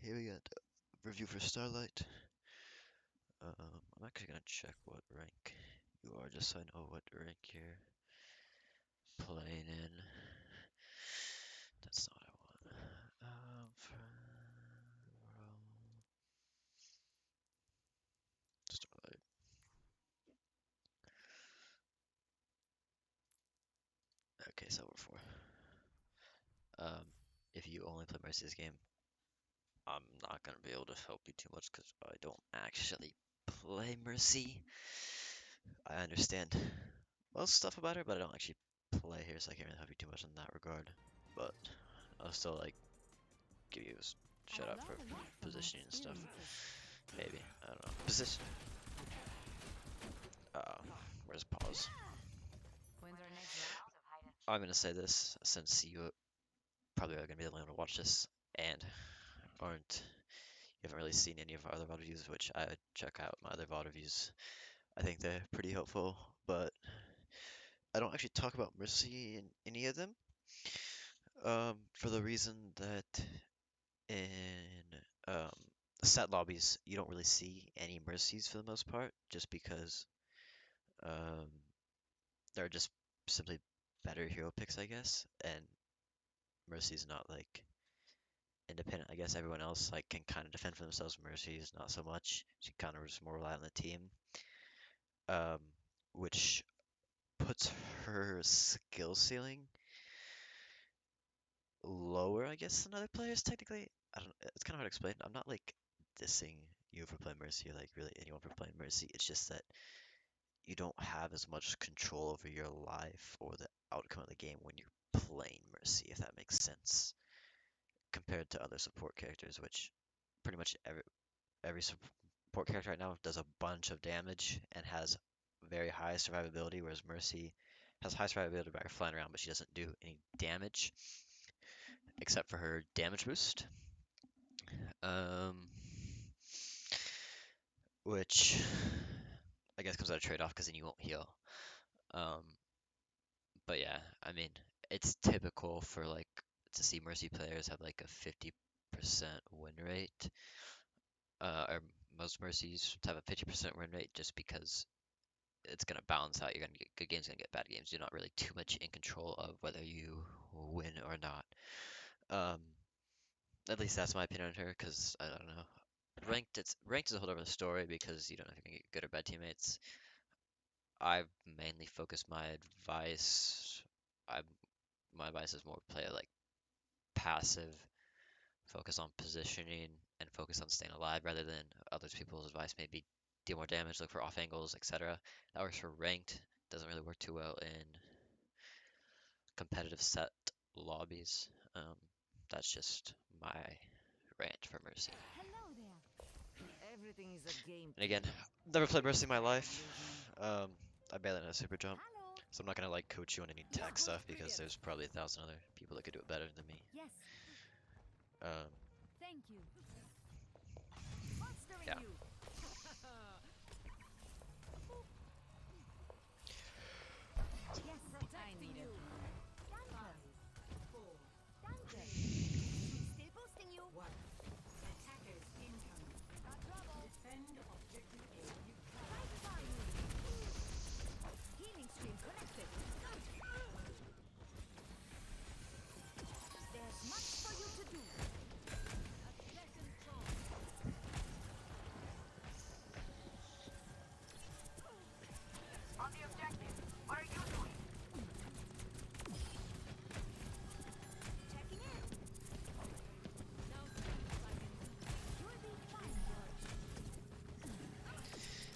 Here we got review for Starlight. I'm actually gonna check what rank you are just so I know what rank you're playing in. That's not what I want. Starlight. Okay, so we're four. If you only play Mercy's game, I'm not gonna be able to help you too much because I don't actually play Mercy. I understand most stuff about her, but I don't actually play here, so I can't really help you too much in that regard. But I'll still like give you a shout out for positioning and stuff. Maybe. I don't know. Position. Where's pause? I'm gonna say this since you probably are gonna be the only one to watch this and aren't you haven't really seen any of our other VOD reviews, which I would check out my other VOD reviews. I think they're pretty helpful, but I don't actually talk about Mercy in any of them. For the reason that in um, set lobbies you don't really see any Mercies for the most part, just because um, they're just simply better hero picks, I guess. And Mercy's not like independent. I guess everyone else like can kind of defend for themselves. Mercy's not so much. She kind of just more rely on the team, um, which puts her skill ceiling lower, I guess, than other players. Technically, I don't. It's kind of hard to explain. I'm not like dissing you for playing Mercy or like really anyone for playing Mercy. It's just that you don't have as much control over your life or the outcome of the game when you're playing Mercy, if that makes sense, compared to other support characters, which pretty much every support character right now does a bunch of damage and has very high survivability, whereas Mercy has high survivability by flying around, but she doesn't do any damage except for her damage boost. Um, which I guess comes out of trade-off because then you won't heal. Um, but yeah, I mean, it's typical for like to see Mercy players have like a 50% win rate. Or most Mercies have a 50% win rate just because it's gonna balance out. You're gonna get good games, gonna get bad games. You're not really too much in control of whether you win or not. Um, at least that's my opinion on her, because I don't know. Ranked is a whole other story because you don't know if you're gonna get good or bad teammates. I've mainly focused my advice. I My advice is more play like passive, focus on positioning, and focus on staying alive rather than other people's advice. Maybe deal more damage, look for off angles, etc. That works for ranked. Doesn't really work too well in competitive set lobbies. Um, that's just my rant for Mercy. And again, never played Mercy in my life. I barely know Super Jump, so I'm not gonna like coach you on any tech stuff because there's probably 1,000 other people that could do it better than me. Um, yeah.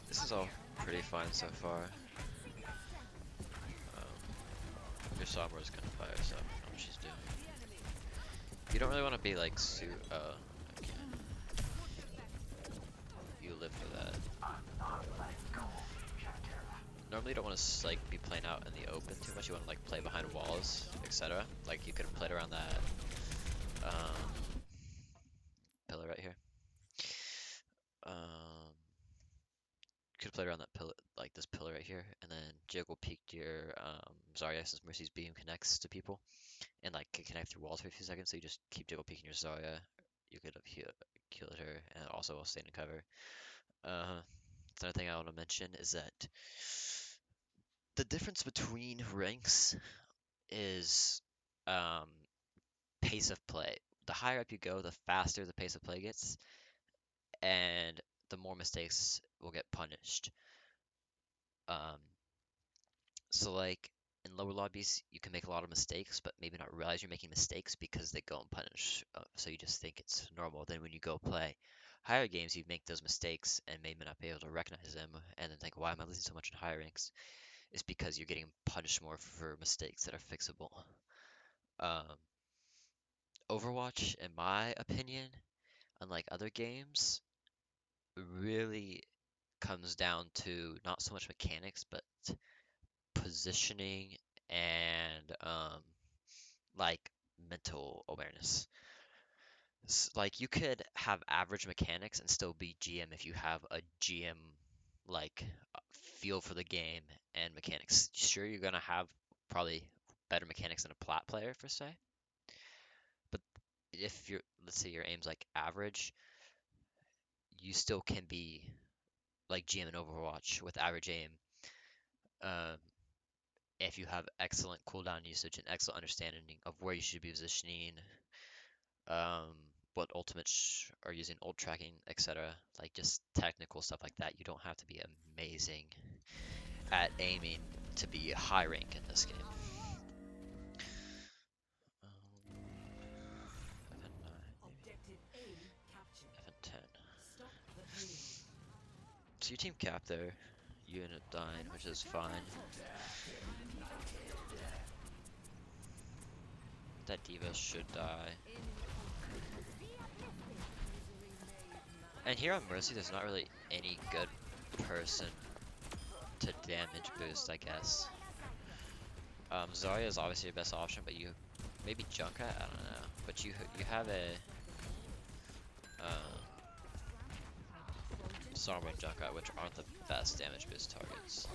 This is all pretty fine so far. Your Sombra's gonna fire, so I don't know what she's doing. You don't really want to be like okay. You live for that. Normally you don't want to like be playing out in the open too much. You want to like play behind walls, etc. Like you could have played around that pillar right here. Could have played around that pillar, like this pillar right here, and then jiggle peeked your Zarya since Mercy's beam connects to people, and like can connect through walls for a few seconds. So you just keep jiggle peeking your Zarya. You could have killed her, and also while staying in cover. Uh, Another thing I want to mention is that the difference between ranks is um, pace of play. The higher up you go, the faster the pace of play gets, and the more mistakes will get punished. Um, so like in lower lobbies, you can make a lot of mistakes, but maybe not realize you're making mistakes because they go unpunished. So you just think it's normal. Then when you go play higher games, you make those mistakes and maybe not be able to recognize them, and then think, why am I losing so much in higher ranks? It's because you're getting punished more for mistakes that are fixable. Um, Overwatch, in my opinion, unlike other games, really comes down to not so much mechanics, but positioning and like mental awareness. Like you could have average mechanics and still be GM if you have a GM like feel for the game and mechanics. Sure, you're gonna have probably better mechanics than a plat player per se, but if you're, let's say your aim's like average, you still can be like GM in Overwatch with average aim. Um, if you have excellent cooldown usage and excellent understanding of where you should be positioning, um, what ultimates are using ult tracking, etc. Like just technical stuff like that. You don't have to be amazing at aiming to be high rank in this game. FN9, maybe. FN10. So you team cap there. You end up dying, which is fine. That diva should die. And here on Mercy, there's not really any good person to damage boost, I guess. Zarya is obviously your best option, but you maybe Junkrat, I don't know. But you have a Sombra and Junkrat, which aren't the best damage boost targets.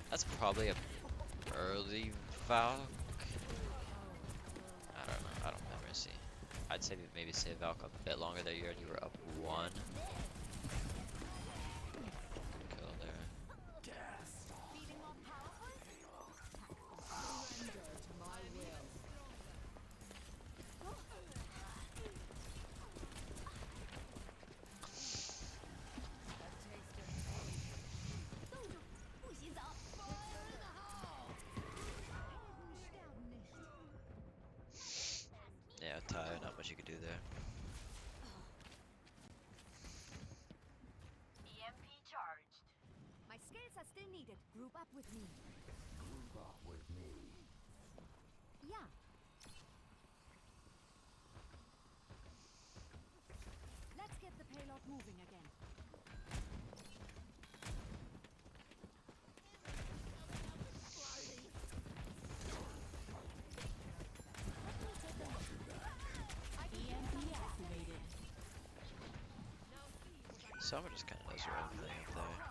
That's probably a early Valk. I don't know. I don't have Mercy. I'd say maybe save Valk a bit longer there. You already were up 1. Kill there. Yeah, tired. Not much you could do there. EMP charged. My skills are still needed. Group up with me. Group up with me. Yeah. Let's get the payload moving again. EMP activated. Summer just kind of does her own thing up there.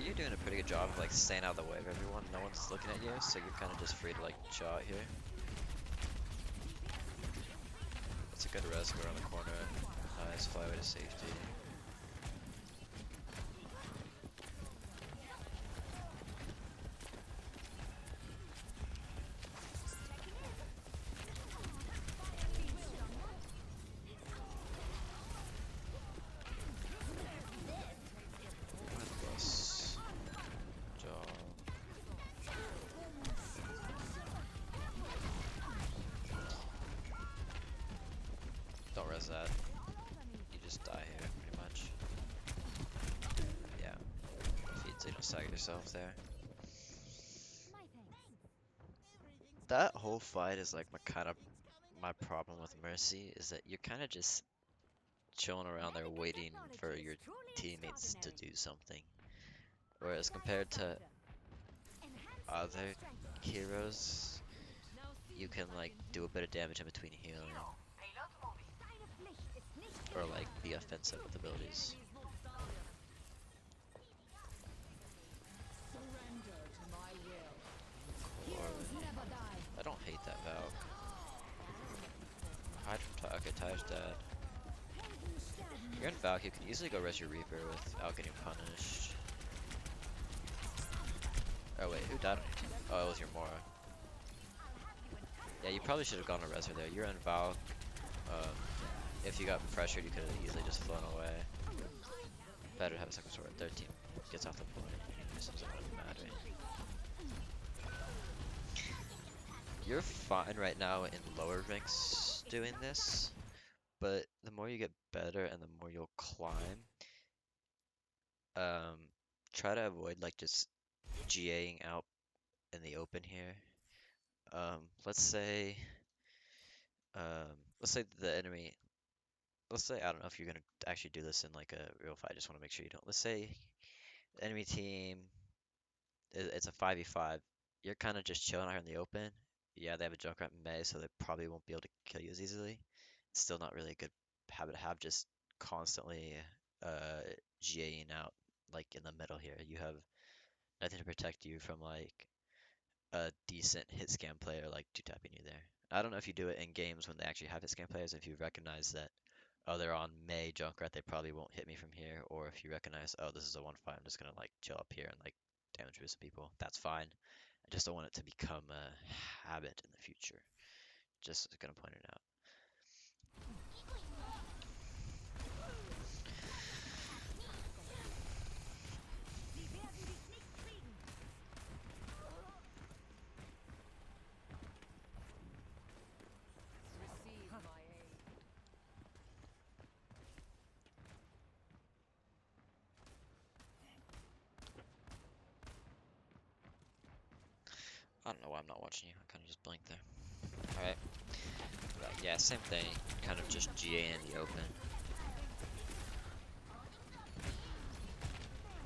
You're doing a pretty good job of like staying out of the way of everyone. No one's looking at you, so you're kind of just free to like chill out here. That's a good res go around the corner. Nice flyway to safety. Plus, job. Don't res that. You just die here, pretty much. Yeah. Feed so you don't sag yourself there. That whole fight is like my problem with Mercy is that you're kind of just chilling around there Medical waiting for technology is your truly teammates to extraordinary. do something. Whereas Upgrade compared to acquired. Enhancing your other strength. heroes, Now you see can what I like can do do. a bit of damage in between healing Deine Pflicht ist nicht or like getan. be offensive with abilities. Surrender to my will. Core. Heroes never die. I don't hate that Valk. Hide from Ty. Okay, Ty's dead. Helden sterben You're in nicht. Valk, you can easily go res your Reaper without getting punished. Oh wait, who died on your team? Oh, it was your Mora. Yeah, you probably should have gone to res her there. You're in Valk. Um, if you got pressured, you could have easily just flown away. Better to have a second sword. Their team gets off the point. This doesn't really matter. You're fine right now in lower ranks doing this, but the more you get better and the more you'll climb, um, try to avoid like just GAing out in the open here. Um, let's say, let's say the enemy. Let's say I don't know if you're gonna actually do this in like a real fight. I just want to make sure you don't. Let's say the enemy team it's a 5v5. You're kind of just chilling out here in the open. Yeah, they have a Junkrat in May, so they probably won't be able to kill you as easily. It's still not really a good habit to have, just constantly uh, GAing out, like in the middle here. You have nothing to protect you from like a decent hit scan player like two-tapping you there. I don't know if you do it in games when they actually have hit scan players, if you recognize that, oh, they're on May Junkrat, they probably won't hit me from here, or if you recognize, oh, this is a 1-5, I'm just gonna like chill up here and like damage boost some people. That's fine. I just don't want it to become a habit in the future. Just gonna point it out. Sie werden dich nicht kriegen. Receive my aid. I don't know why I'm not watching you. I kind of just blinked there. Alright. Yeah, same thing. Kind of just GA in the open.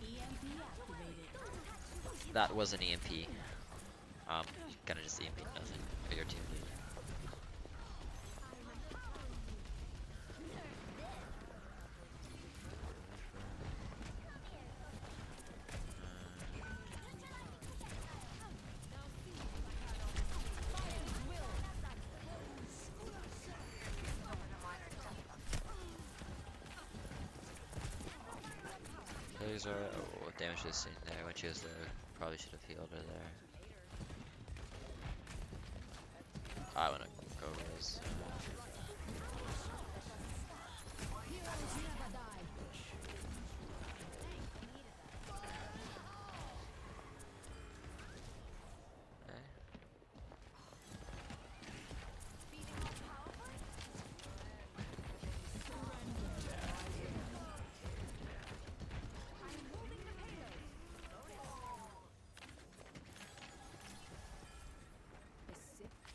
EMP activated. That was an EMP. Kind of just EMP nothing. Or your team did. Laser. Oh, what damage is seen there when she was there? Probably should have healed her there. I wanna go res. Heroes never die. Eh?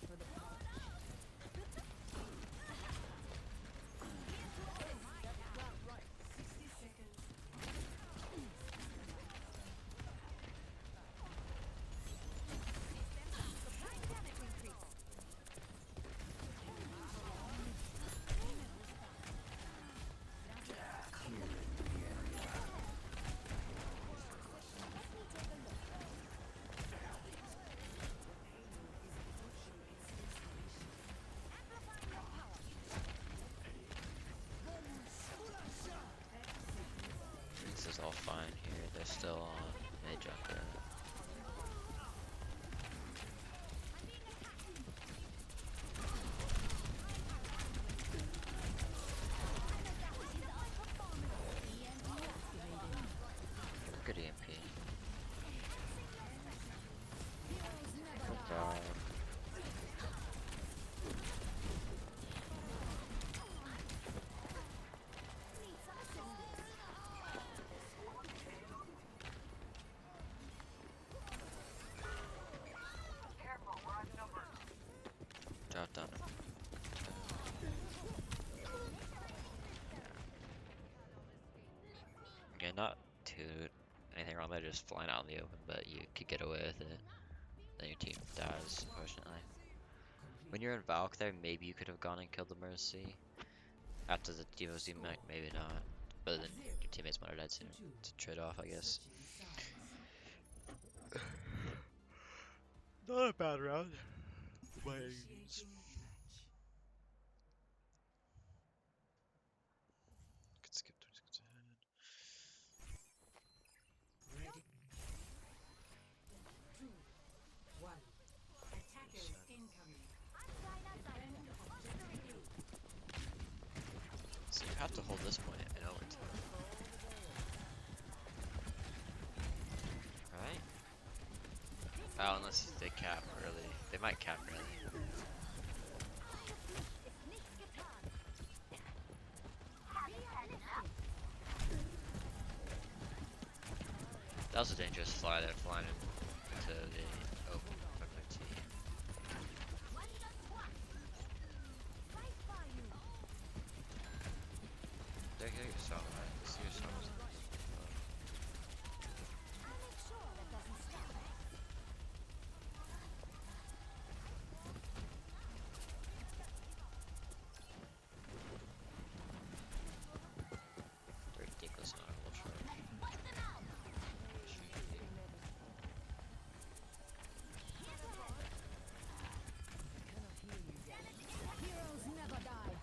For the punch. somebody just flying out in the open, but you could get away with it. Then your team dies, unfortunately. When you're in Valk there, maybe you could have gone and killed the Mercy. After the Devo's mech, maybe not. But then your teammates might have died sooner. It's a trade-off, I guess. Not a bad round. By any means. Could skip 20 seconds ahead. Ready. 2, 1. Attackers incoming. So you have to hold this point in overtime. Right? Oh, unless they cap early. They might cap early. That was a dangerous fly there, flying into the open from their team. There you go, your song, right? Let's see your songs. They're ridiculous amount of ultra. Heroes never die.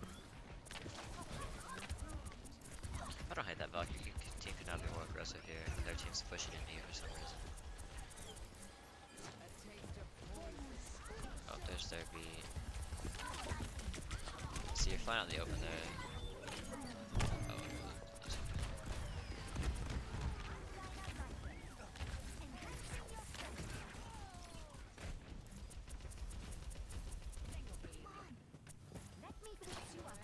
I don't hate that Valkyrie. Your team could not be more aggressive here. Their team's pushing into you for some reason. Oh, there's their B. See, you're flying out in the open there. Oh, Let me fix you up.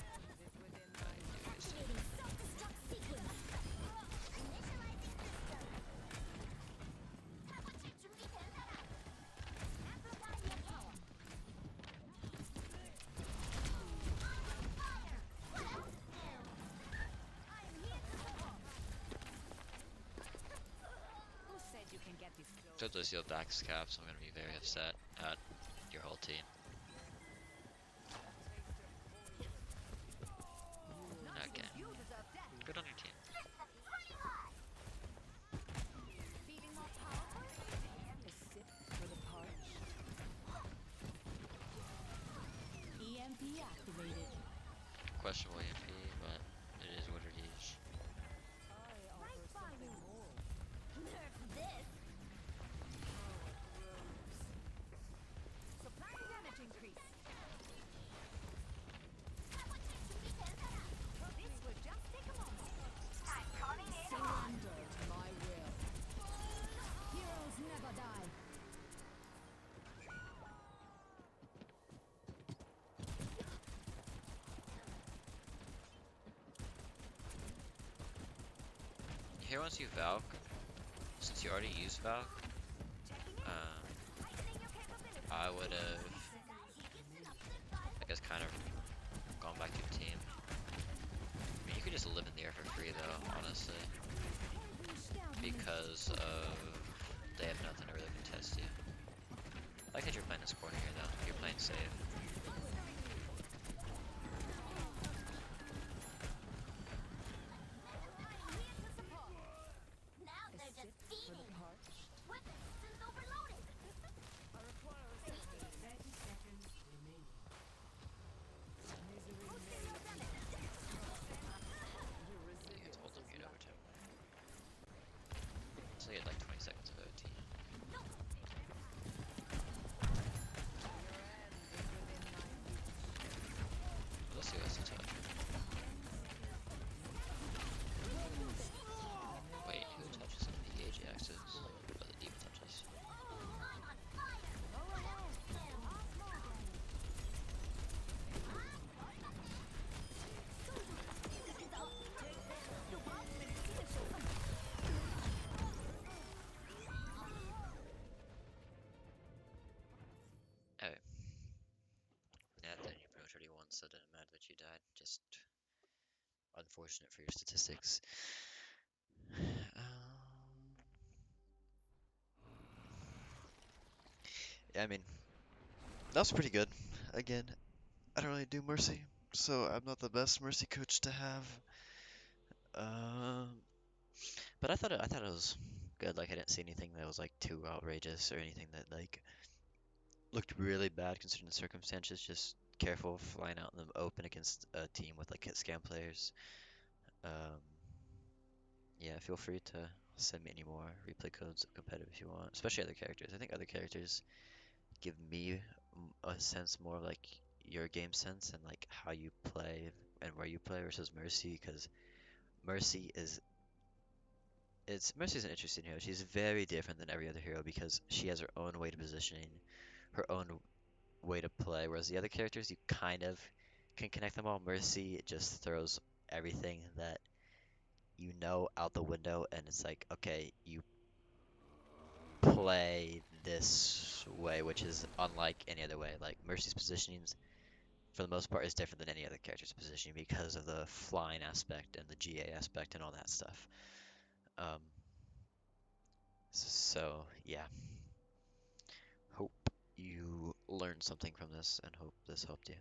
Who said you can get this close? took those sealed backs cap, so I'm gonna be very upset at your whole team. Again. You deserve death. Good on your team. Feeling more powerful? A sip for the parched. EMP activated. Questionable EMP, but it is what it is. Right by you. Nerf this. Supply damage increase. This will just take a moment. Surrender to my will. Heroes never die. Here once you Valk, since you already used Valk, I would have, I guess, kind of gone back to your team. I mean, you could just live in the air for free though, honestly, because of they have nothing to really contest you. I like that you're playing this corner here though. You're playing safe. You get to hold them mute over time. So you had like 20 seconds of OT. Let's see what's the touch. Wait, who touches the Ajaxes? Oh, the demon touches. Okay. Yeah, then you pretty much already won, so it didn't matter that you died. Just unfortunate for your statistics. Um, I mean, that was pretty good. Again, I don't really do Mercy, so I'm not the best Mercy coach to have. Um, but I thought it was good. Like I didn't see anything that was like too outrageous or anything that like looked really bad considering the circumstances. Just careful flying out in the open against a team with like hit scam players. Um, yeah, feel free to send me any more replay codes of competitive if you want, especially other characters. I think other characters give me a sense more of like your game sense and like how you play and where you play versus Mercy, because Mercy is Mercy's an interesting hero. She's very different than every other hero because she has her own way to positioning, her own way to play, whereas the other characters you kind of can connect them all. Mercy just throws everything that you know out the window, and it's like, okay, you play this way, which is unlike any other way. Like Mercy's positionings, for the most part, is different than any other character's positioning because of the flying aspect and the GA aspect and all that stuff. Um, so yeah, hope you learned something from this, and hope this helped you.